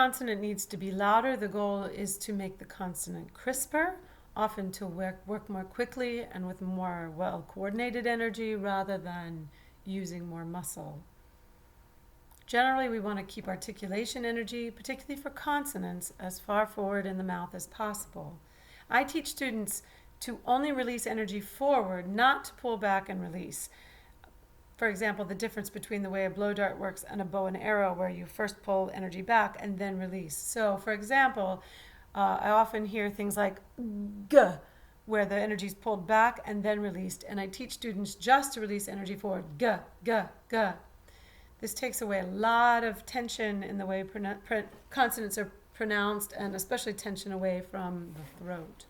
Consonant needs to be louder. The goal is to make the consonant crisper, often to work more quickly and with more well-coordinated energy rather than using more muscle. Generally, we want to keep articulation energy, particularly for consonants, as far forward in the mouth as possible. I teach students to only release energy forward, not to pull back and release. For example, the difference between the way a blow dart works and a bow and arrow, where you first pull energy back and then release. So, for example, I often hear things like g, where the energy is pulled back and then released, and I teach students just to release energy forward, g, g, g. This takes away a lot of tension in the way consonants are pronounced, and especially tension away from the throat.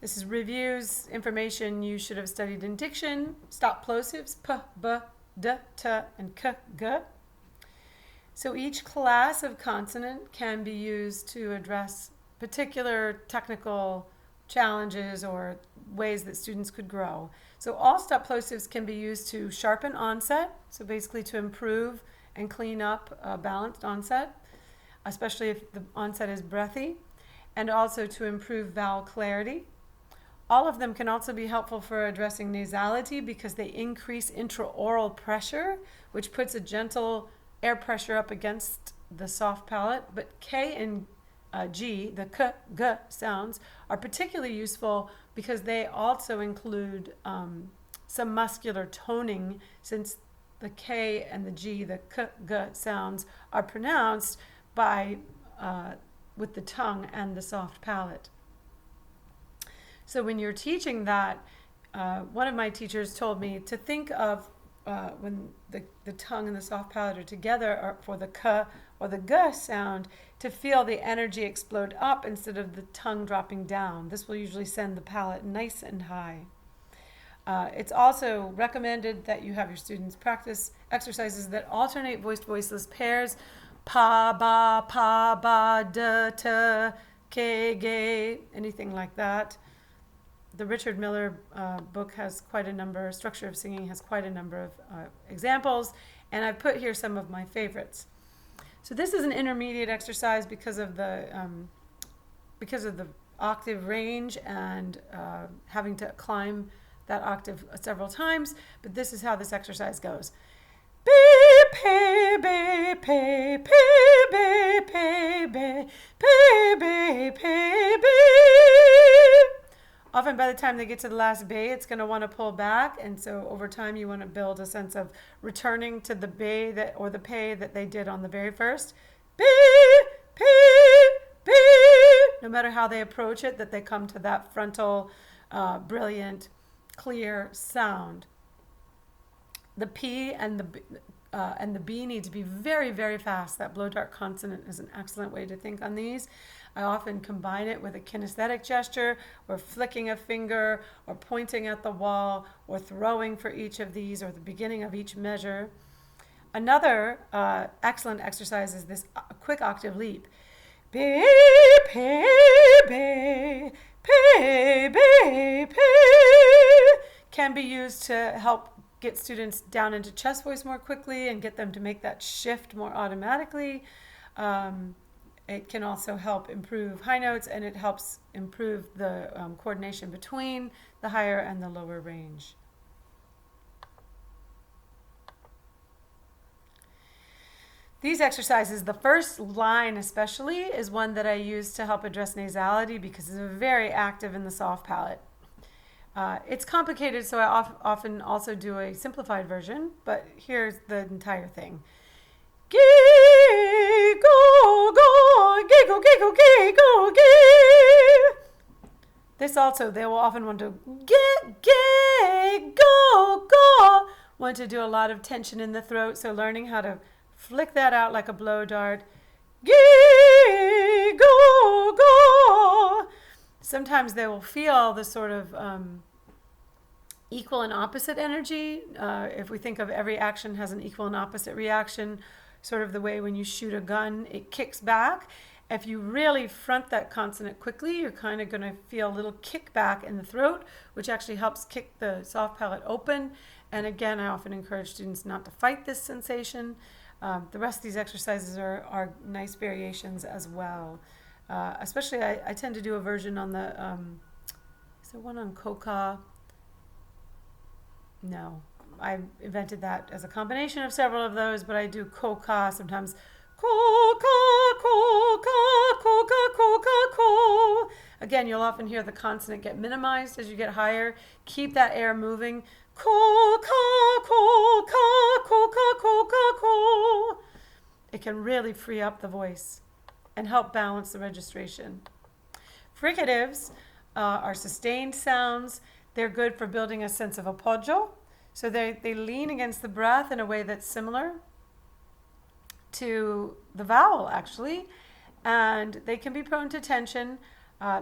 This is reviews, information you should have studied in diction. Stop plosives, p, b, d, t, and k, g. So each class of consonant can be used to address particular technical challenges or ways that students could grow. So all stop plosives can be used to sharpen onset, so basically to improve and clean up a balanced onset, especially if the onset is breathy, and also to improve vowel clarity. All of them can also be helpful for addressing nasality because they increase intraoral pressure, which puts a gentle air pressure up against the soft palate. But K and G, the k, g sounds, are particularly useful because they also include some muscular toning, since the K and the G, the k, g sounds, are pronounced by with the tongue and the soft palate. So when you're teaching that, one of my teachers told me to think of when the tongue and the soft palate are together for the k or the g sound, to feel the energy explode up instead of the tongue dropping down. This will usually send the palate nice and high. It's also recommended that you have your students practice exercises that alternate voiced-voiceless pairs, pa, ba, da, ta, ke, ge, anything like that. The Richard Miller book has quite a number, Structure of Singing has quite a number of examples, and I've put here some of my favorites. So this is an intermediate exercise because of the octave range and having to climb that octave several times, but this is how this exercise goes. Be, pe, be, pe, pe, be, pe, be, pe, be, pe, be. Often by the time they get to the last bay, it's going to want to pull back, and so over time you want to build a sense of returning to the bay or the pay that they did on the very first. Bay, pay, bay. No matter how they approach it, that they come to that frontal, brilliant, clear sound. The P and the B need to be very, very fast. That blow dart consonant is an excellent way to think on these. I often combine it with a kinesthetic gesture, or flicking a finger, or pointing at the wall, or throwing for each of these, or the beginning of each measure. Another excellent exercise is this quick octave leap. Be, pe, be, pe, be, pe. Can be used to help get students down into chest voice more quickly and get them to make that shift more automatically. It can also help improve high notes, and it helps improve the coordination between the higher and the lower range. These exercises, the first line especially, is one that I use to help address nasality because it's very active in the soft palate. It's complicated, so I often also do a simplified version, but here's the entire thing. Gee, go, go, gee, go, gee, go, gee, go, gee. This also, they will often want to get, go, go. Want to do a lot of tension in the throat, so learning how to flick that out like a blow dart. Gee, go, go. Sometimes they will feel the sort of equal and opposite energy. If we think of every action has an equal and opposite reaction, sort of the way when you shoot a gun, it kicks back. If you really front that consonant quickly, you're kind of going to feel a little kickback in the throat, which actually helps kick the soft palate open. And again, I often encourage students not to fight this sensation. The rest of these exercises are nice variations as well. Especially, I tend to do a version on the, is there one on coca? No, I invented that as a combination of several of those, but I do coca sometimes. Coca, coca, coca, coca, coca. Again, you'll often hear the consonant get minimized as you get higher. Keep that air moving. Coca, coca, coca, coca, coca. It can really free up the voice and help balance the registration. Fricatives are sustained sounds. They're good for building a sense of appoggio. So they lean against the breath in a way that's similar to the vowel, actually. And they can be prone to tension.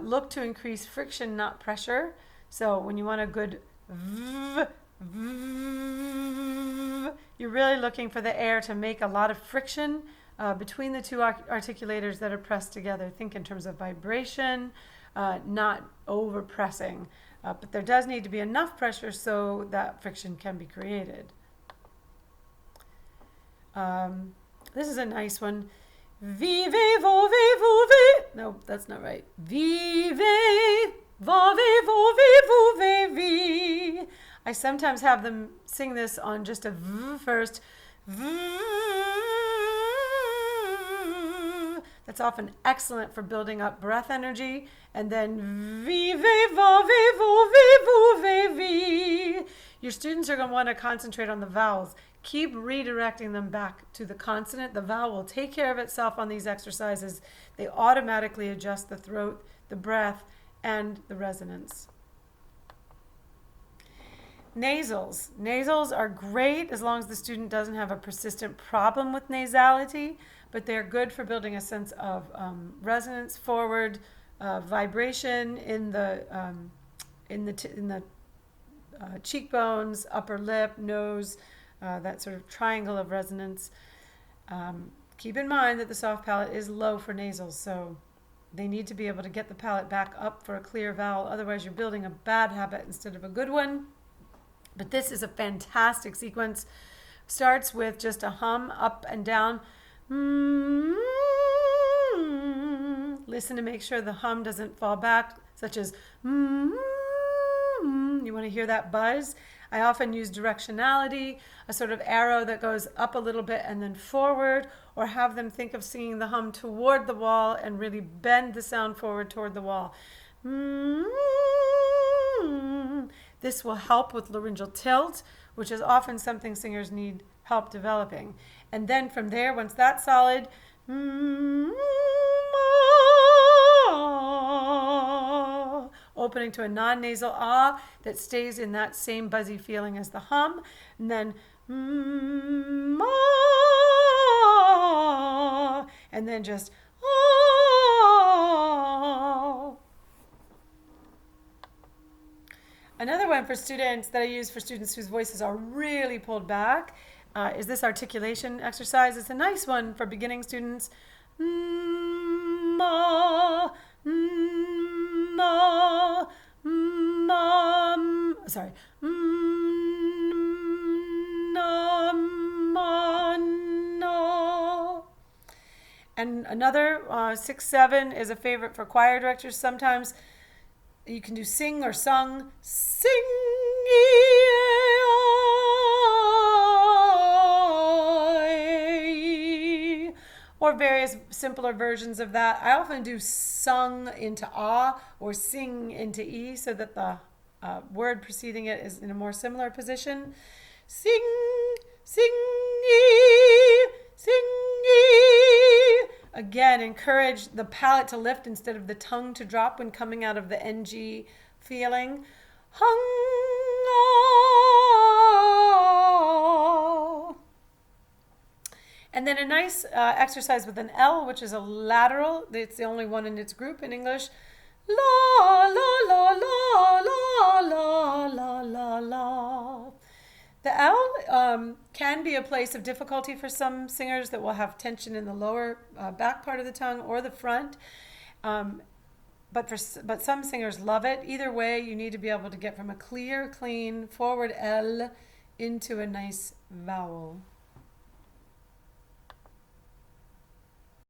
Look to increase friction, not pressure. So when you want a good v, v, you're really looking for the air to make a lot of friction between the two articulators that are pressed together. Think in terms of vibration, not over pressing. But there does need to be enough pressure so that friction can be created. This is a nice one. Vive, vo, ve, vo, ve. No, that's not right. Vive, va, ve, vo, ve, vo, ve, vi. I sometimes have them sing this on just a v first. V. That's often excellent for building up breath energy. And then vive, va, ve, vo, ve, vo, ve, vi. Your students are going to want to concentrate on the vowels. Keep redirecting them back to the consonant. The vowel will take care of itself on these exercises. They automatically adjust the throat, the breath, and the resonance. Nasals. Nasals are great as long as the student doesn't have a persistent problem with nasality, but they're good for building a sense of resonance forward, vibration in the cheekbones, upper lip, nose, that sort of triangle of resonance. Keep in mind that the soft palate is low for nasals, so they need to be able to get the palate back up for a clear vowel. Otherwise, you're building a bad habit instead of a good one. But this is a fantastic sequence. Starts with just a hum up and down. Listen to make sure the hum doesn't fall back, such as you want to hear that buzz. I often use directionality, a sort of arrow that goes up a little bit and then forward, or have them think of singing the hum toward the wall and really bend the sound forward toward the wall. This will help with laryngeal tilt, which is often something singers need help developing. And then from there, once that's solid, opening to a non-nasal ah that stays in that same buzzy feeling as the hum, and then and then just Another one for students that I use for students whose voices are really pulled back is this articulation exercise. It's a nice one for beginning students. Ma, ma, ma, sorry. Na, ma, na. And another 6-7 is a favorite for choir directors sometimes. You can do sing or sung. Sing, or various simpler versions of that. I often do sung into ah or sing into e so that the word preceding it is in a more similar position. Sing, sing, sing. Again, encourage the palate to lift instead of the tongue to drop when coming out of the NG feeling. Hung. And then a nice exercise with an L, which is a lateral. It's the only one in its group in English. La, la, la, la, la, la, la, la, la. The L can be a place of difficulty for some singers that will have tension in the lower back part of the tongue or the front. But some singers love it. Either way, you need to be able to get from a clear, clean, forward L into a nice vowel.